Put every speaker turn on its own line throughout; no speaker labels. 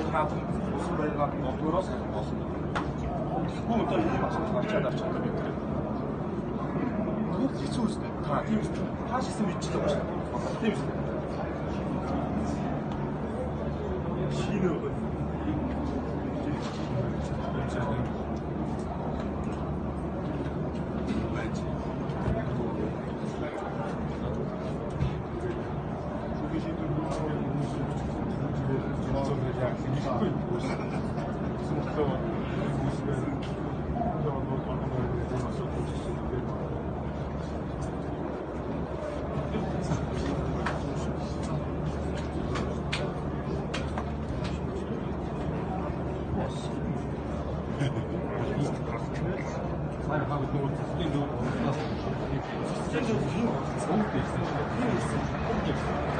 хаалга усан байгаад одгороос болсон. Тэгвэл одоо ийм асуудал гарчаад авчихсан юм байна. Нэг хэцүү үстэй. Тийм үстэй. Хааш гэсэн мэдчихлээ байна. Тийм үстэй. Шинэ өгөө.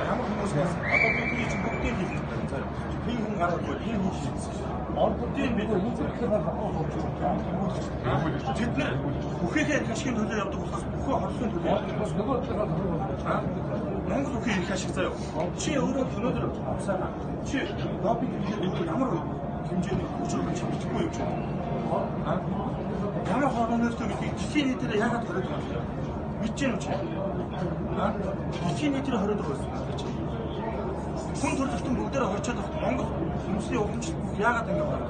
Ямар хүмүүсээс одоо бидний чинь бүгдийг хэлж байна. Хин хүн гараад хин хүн хийсэн. Ордуудын бид хүмүүсээр тэд нар бүхээхээ ашигын төлөө явдаг болохоос бүхөө хорсын төлөө явдаг. Монгол бүхий их ашиг заяа. Чи өөрөө өнөөдөр авсаа. Чи допинг хийгээд ямар хэмжээний хүч хөрвч бичихгүй юм чи. Ямар хоолойностой гэдгийг дэлхийн нийтээр яагаад хориг байна? Мэдэж юм чи. Дэлхийн нийтээр хориг байсан. Хүн төрөлхтөн бүгдээрээ хорчоод авах Монгол хүмүүсийн уламжлалт яагаад ингэ байна?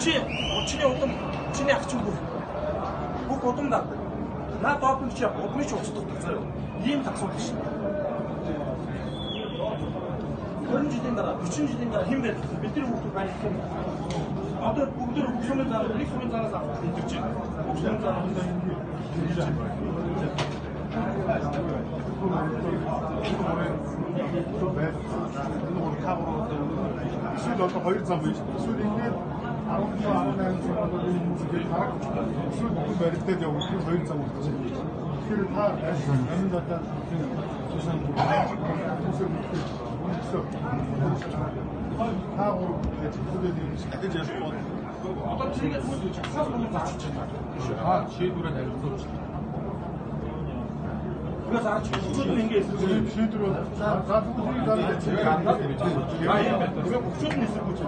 Чи чиний удам чиний ах чинь бүх удам даадаг. Наад допинг чи удмыг устдаг заяа. Ийм асуудал шин. 20 жилийн дараа 40 жилийн дараа хэн байх вэ? Бидний хүмүүс байх юм. Одоо бүгд хөсөмөн зараад нэг хөсөмөн зараас авах гэж байна. Хөсөмөн зараад хийж байна. Эсвэл одоо 2 зам биш. Эсвэл ингээд 17-18 цаг одоо энэ хүмүүсийг харах. Эсвэл бүгд баригдаад явах 2 зам үлдэж байна. Тэгэхээр та амин дотор сосон хаагур хэвчээд юм шиг гэж ярьж байна. Одоо тэрийг зүгээр чагсаас мөн зарчиж байна. Шийдвэрээ харилцуулж байна. Тэгээс арч бүгд ингэж шийдвэр бол за бүгд дараа юм байна. Тэгээ бүгд нь эсэргүүц.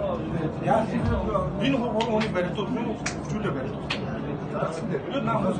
Яа энэ хурууны барилдууд мөн хүчүүлээ барилдууд. Тэгээд наамаас